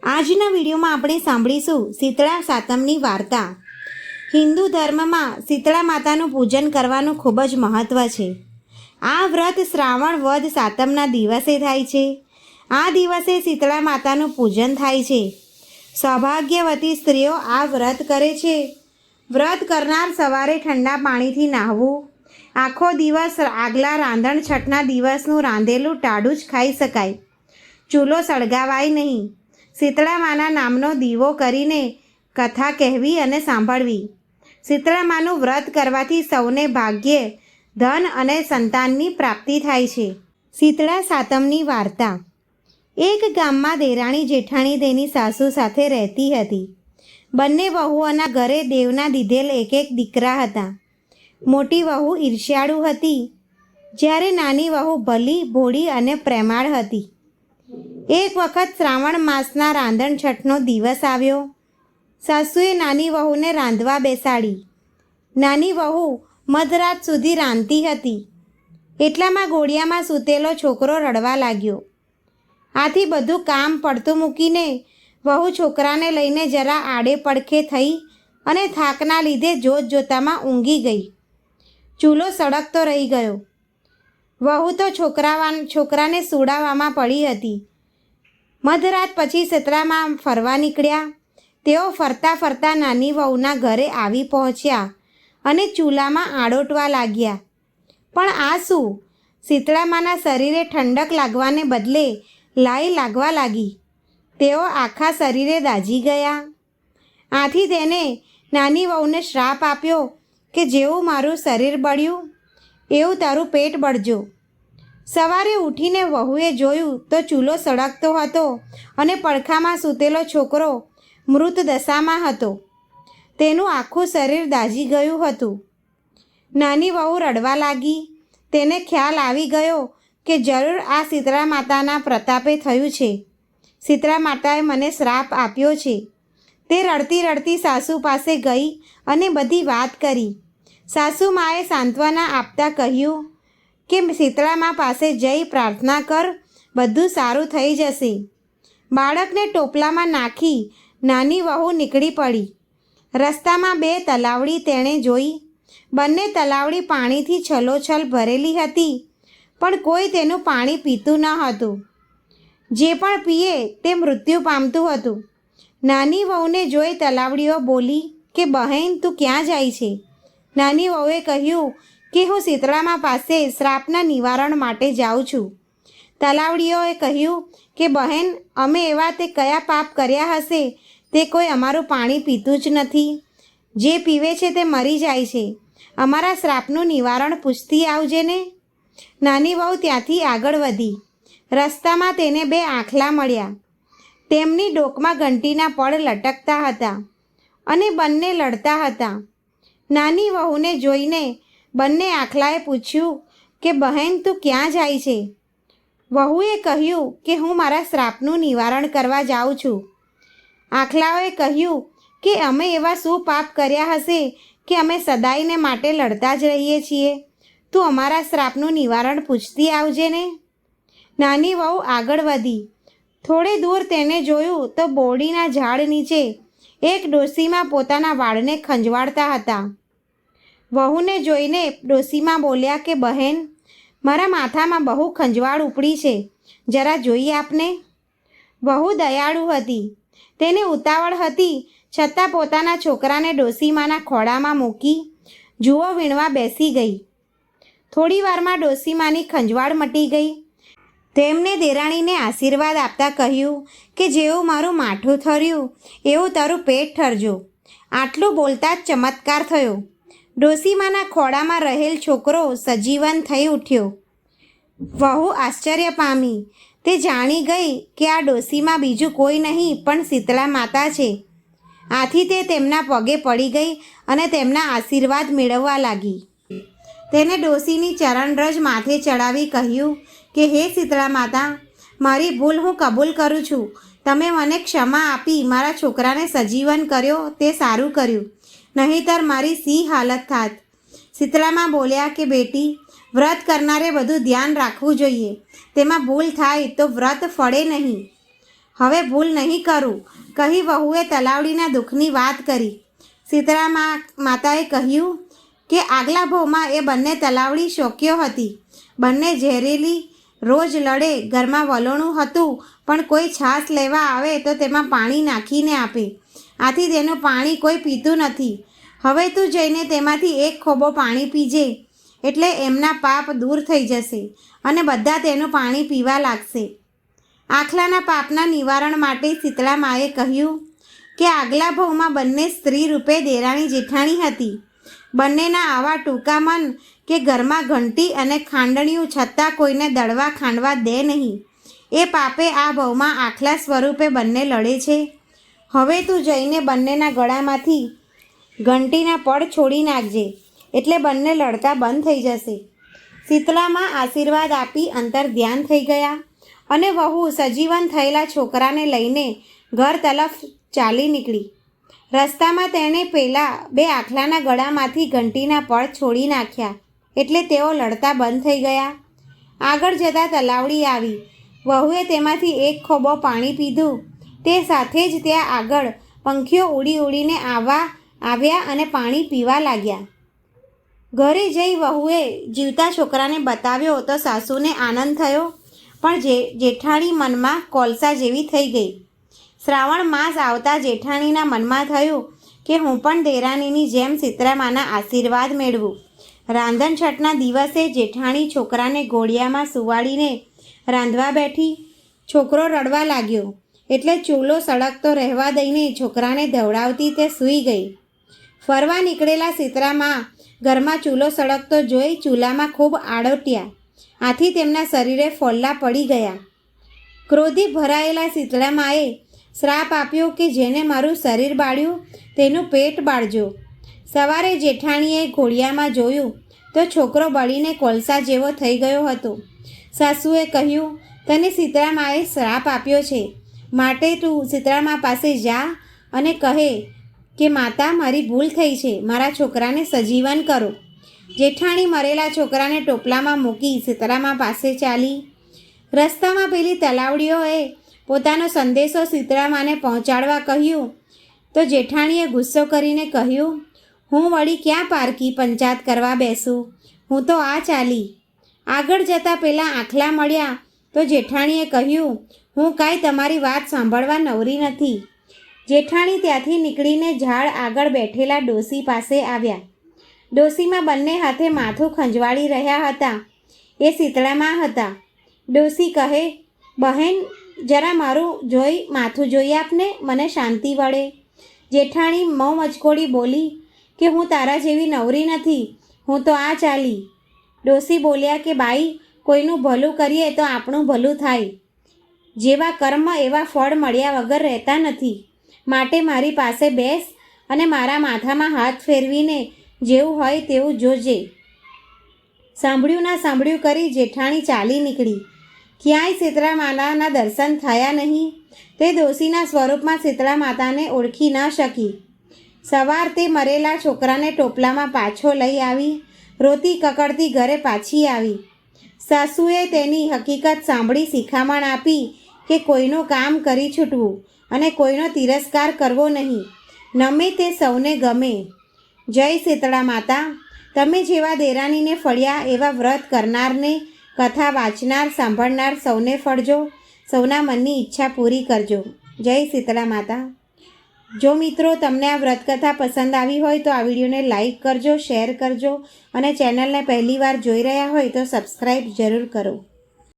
આજના વિડીયોમાં આપણે સાંભળીશું શીતળા સાતમની વાર્તા। હિન્દુ ધર્મમાં શીતળા માતાનું પૂજન કરવાનું ખૂબ જ મહત્ત્વ છે। આ વ્રત શ્રાવણ વદ સાતમના દિવસે થાય છે। આ દિવસે શીતળા માતાનું પૂજન થાય છે। સૌભાગ્યવતી સ્ત્રીઓ આ વ્રત કરે છે। વ્રત કરનાર સવારે ઠંડા પાણીથી નહાવું, આખો દિવસ આગલા રાંધણ છઠના દિવસનું રાંધેલું ટાઢું જ ખાઈ શકાય, ચૂલો સળગાવાય નહીં, શીતળા માના નામનો દીવો કરીને કથા કહેવી અને સાંભળવી। શીતળા માનું વ્રત કરવાથી સૌને ભાગ્ય, ધન અને સંતાનની પ્રાપ્તિ થાય છે। શીતળા સાતમની વાર્તા। એક ગામમાં દેરાણી જેઠાણી તેની સાસુ સાથે રહેતી હતી। બંને વહુઓના ઘરે દેવના દીધેલ એક એક દીકરા હતા। મોટી વહુ ઈર્ષ્યાળુ હતી, જ્યારે નાની વહુ ભલી, ભોળી અને પ્રેમાળ હતી। એક વખત શ્રાવણ માસના રાંધણ છઠનો દિવસ આવ્યો। સાસુએ નાની વહુને રાંધવા બેસાડી। નાની વહુ મધરાત સુધી રાંધતી હતી। એટલામાં ઘોડિયામાં સૂતેલો છોકરો રડવા લાગ્યો। આથી બધું કામ પડતું મૂકીને વહુ છોકરાને લઈને જરા આડે પડખે થઈ અને થાકના લીધે જોત જોતામાં ઊંઘી ગઈ। ચૂલો સળગતો રહી ગયો। વહુ તો છોકરાને સુડાવવામાં પડી હતી। મધરાત પછી શીતળામાં ફરવા નીકળ્યા। તેઓ ફરતા ફરતા નાની વહુના ઘરે આવી પહોંચ્યા અને ચૂલામાં આડોટવા લાગ્યા। પણ આ શું? શીતળામાના શરીરે ઠંડક લાગવાને બદલે લાઈ લાગવા લાગી। તેઓ આખા શરીરે દાઝી ગયા। આથી તેને નાની વહુને શ્રાપ આપ્યો કે જેવું મારું શરીર બળ્યું એવું તારું પેટ બળજો। સવારે ઉઠીને વહુએ જોયું તો ચૂલો સળગતો હતો અને પડખામાં સૂતેલો છોકરો મૃત દશામાં હતો। તેનું આખું શરીર દાઝી ગયું હતું। નાની વહુ રડવા લાગી। તેને ખ્યાલ આવી ગયો કે જરૂર આ શીતળા માતાના પ્રતાપે થયું છે। શીતળા માતાએ મને શ્રાપ આપ્યો છે। તે રડતી રડતી સાસુ પાસે ગઈ અને બધી વાત કરી। સાસુ માએ સાંત્વના આપતા કહ્યું કે શીતળામા પાસે જઈ પ્રાર્થના કર, બધું સારું થઈ જશે। બાળકને ટોપલામાં નાખી નાની વહુ નીકળી પડી। રસ્તામાં બે તલાવડી તેણે જોઈ। બંને તલાવડી પાણીથી છલોછલ ભરેલી હતી, પણ કોઈ તેનું પાણી પીતું ન હતું। જે પણ પીએ તે મૃત્યુ પામતું હતું। નાની વહુને જોઈ તલાવડીઓ બોલી કે બહેન, તું ક્યાં જાય છે? નાની વહુએ કહ્યું કે હું શીતળામા પાસે શ્રાપના નિવારણ માટે જાઉં છું। તલાવડીઓએ કહ્યું કે બહેન, અમે એવા તે કયા પાપ કર્યા હશે તે કોઈ અમારું પાણી પીતું જ નથી। જે પીવે છે તે મરી જાય છે। અમારા શ્રાપનું નિવારણ પૂછતી આવજે ને। નાની વહુ ત્યાંથી આગળ વધી। રસ્તામાં તેને બે આંખલા મળ્યા। તેમની ડોકમાં ઘંટીના પડ લટકતા હતા અને બંને લડતા હતા। નાની વહુને જોઈને બંને આંખલાએ પૂછ્યું કે બહેન, તું ક્યાં જાય છે? વહુએ કહ્યું કે હું મારા શ્રાપનું નિવારણ કરવા જાઉં છું। આંખલાઓએ કહ્યું કે અમે એવા શું પાપ કર્યા હશે કે અમે સદાયને માટે લડતા જ રહીએ છીએ? તું અમારા શ્રાપનું નિવારણ પૂછતી આવજે ને। નાની વહુ આગળ વધી। થોડે દૂર તેને જોયું તો બોરડીના ઝાડ નીચે એક ડોશીમાં પોતાના વાળને ખંજવાળતા હતા। વહુને જોઈને ડોશીમાં બોલ્યા કે બહેન, મારા માથામાં બહુ ખંજવાળ ઉપડી છે, જરા જોઈ આપને। વહુ દયાળુ હતી। તેને ઉતાવળ હતી, છતાં પોતાના છોકરાને ડોશીમાના ખોળામાં મૂકી જુઓ વીણવા બેસી ગઈ। થોડી વારમાં ડોશીમાની ખંજવાળ મટી ગઈ। તેમને દેરાણીને આશીર્વાદ આપતા કહ્યું કે જેવું મારું માઠું ઠર્યું એવું તારું પેટ ઠરજો। આટલું બોલતા જ ચમત્કાર થયો। ડોશીમાના ખોળામાં રહેલ છોકરો સજીવન થઈ ઉઠ્યો। વહુ આશ્ચર્ય પામી। તે જાણી ગઈ કે આ ડોશીમાં બીજું કોઈ નહીં પણ શીતળા માતા છે। આથી તે તેમના પગે પડી ગઈ અને તેમના આશીર્વાદ મેળવવા લાગી। તેને ડોશીની ચરણરજ માથે ચડાવી કહ્યું કે હે શીતળા માતા, મારી ભૂલ હું કબૂલ કરું છું। તમે મને ક્ષમા આપી મારા છોકરાને સજીવન કર્યો તે સારું કર્યું, નહીંતર મારી સી હાલત થાત। શીતળામાં બોલ્યા કે બેટી, વ્રત કરનારે બધું ધ્યાન રાખવું જોઈએ। તેમાં ભૂલ થાય તો વ્રત ફળે નહીં। હવે ભૂલ નહીં કરું, કહી વહુએ તલાવડીના દુઃખની વાત કરી. શીતળા માતાએ કહ્યું કે આગલા ભવમાં એ બંને તલાવડી શોક્યો હતી. બંને ઝેરેલી, રોજ લડે, ઘરમાં વલોણું હતું, પણ કોઈ છાશ લેવા આવે તો તેમાં પાણી નાખીને આપે. આથી તેનું પાણી કોઈ પીતું નથી. હવે તું જઈને તેમાંથી એક ખોબો પાણી પીજે, એટલે એમના પાપ દૂર થઈ જશે અને બધા તેનું પાણી પીવા લાગશે. આખલાના પાપના નિવારણ માટે શીતળા માએ કહ્યું કે આગલા ભવમાં બંને સ્ત્રી રૂપે દેરાણી જેઠાણી હતી. બંનેના આવા ટૂંકા મન કે ઘરમાં ઘંટી અને ખાંડણીયું છતાં કોઈને દળવા ખાંડવા દે નહીં. એ પાપે આ ભવમાં આખલા સ્વરૂપે બંને લડે છે. હવે તું જઈને બંનેના ગળામાંથી ઘંટીના પડ છોડી નાખજે, એટલે બંને લડતા બંધ થઈ જશે. શીતળામાં આશીર્વાદ આપી અંતર ધ્યાન થઈ ગયા અને વહુ સજીવન થયેલા છોકરાને લઈને ઘર તરફ ચાલી નીકળી. રસ્તામાં તેણે પેલા બે આખલાના ગળામાંથી ઘંટીના પડ છોડી નાખ્યા, એટલે તેઓ લડતા બંધ થઈ ગયા. આગળ જતાં તલાવડી આવી. વહુએ તેમાંથી એક ખોબો પાણી પીધું. તે સાથે જ ત્યાં આગળ પંખીઓ ઉડી ઉડીને આવ્યા અને પાણી પીવા લાગ્યા. ઘરે જઈ વહુએ જીવતા છોકરાને બતાવ્યો તો સાસુને આનંદ થયો, પણ જેઠાણી મનમાં કોલસા જેવી થઈ ગઈ. શ્રાવણ માસ આવતા જેઠાણીના મનમાં થયું કે હું પણ દેરાણીની જેમ શીતળામાના આશીર્વાદ મેળવું. રાંધણછઠના દિવસે જેઠાણી છોકરાને ઘોડિયામાં સુવાડીને રાંધવા બેઠી. છોકરો રડવા લાગ્યો, એટલે ચૂલો સળગતો રહેવા દઈને છોકરાને ધવડાવતી તે સૂઈ ગઈ. ફરવા નીકળેલા શીતળામાં ઘરમાં ચૂલો સળગતો જોઈ ચૂલામાં ખૂબ આડોટ્યા. આથી તેમના શરીરે ફોલ્લા પડી ગયા. ક્રોધી ભરાયેલા શીતળામાએ શ્રાપ આપ્યો કે જેને મારું શરીર બાળ્યું તેનું પેટ બાળજો. સવારે જેઠાણીએ ઘોડિયામાં જોયું તો છોકરો બળીને કોલસા જેવો થઈ ગયો હતો. સાસુએ કહ્યું, તને શીતળામાએ શ્રાપ આપ્યો છે, માટે તું શીતળામા પાસે જા અને કહે કે માતા, મારી ભૂલ થઈ છે, મારા છોકરાને સજીવન કરો. જેઠાણી મરેલા છોકરાને ટોપલામાં મૂકી શીતળામા પાસે ચાલી. રસ્તામાં પેલી તલાવડીઓએ પોતાનો સંદેશો શીતળામાને પહોંચાડવા કહ્યું તો જેઠાણીએ ગુસ્સો કરીને કહ્યું, હું વળી ક્યાં પારકી પંચાત કરવા બેસું, હું તો આ ચાલી. આગળ જતાં પેલા આખલા મળ્યા તો જેઠાણીએ કહ્યું, હું કાંઈ તમારી વાત સાંભળવા નવરી નથી. જેઠાણી ત્યાંથી નીકળીને ઝાડ આગળ બેઠેલા ડોસી પાસે આવ્યા. ડોસીમાં બંને હાથે માથું ખંજવાળી રહ્યા હતા. એ શીતળામાં હતા. ડોસી કહે, બહેન, જરા મારું માથું જોઈ આપને, મને શાંતિ વળે. જેઠાણી મોં મચકોડી બોલી કે હું તારા જેવી નવરી નથી, હું તો આ ચાલી. ડોસી બોલ્યા કે બાઈ, કોઈનું ભલું કરીએ તો આપણું ભલું થાય. જેવા કર્મ એવા ફળ મળ્યા વગર રહેતા નથી. માટે મારી પાસે બેસ અને મારા માથામાં હાથ ફેરવીને જેવું હોય તેવું જોજે. સાંભળ્યું ના સાંભળ્યું કરી જેઠાણી ચાલી નીકળી. ક્યાંય શીતળા માતાના દર્શન થયા નહીં. તે ડોસીના સ્વરૂપમાં શીતળા માતાને ઓળખી ન શકી. સવાર તે મરેલા છોકરાને ટોપલામાં પાછો લઈ આવી. રોતી કકડતી ઘરે પાછી આવી. સાસુએ તેની હકીકત સાંભળી શિખામણ આપી કે કોઈનું કામ કરી છૂટવું અને કોઈનો તિરસ્કાર કરવો નહીં. નમે તે સૌને ગમે. જય શીતળા માતા. તમે જેવા દેરાણીને ફળ્યા એવા વ્રત કરનારને, કથા વાંચનાર સાંભળનાર સૌને ફળજો. સૌના મનની ઈચ્છા પૂરી કરજો. જય શીતળા માતા. જો મિત્રો તમને આ વ્રતકથા પસંદ આવી હોય તો આ વિડીયોને લાઈક કરજો, શેર કરજો અને ચેનલને પહેલીવાર જોઈ રહ્યા હોય તો સબસ્ક્રાઈબ જરૂર કરો.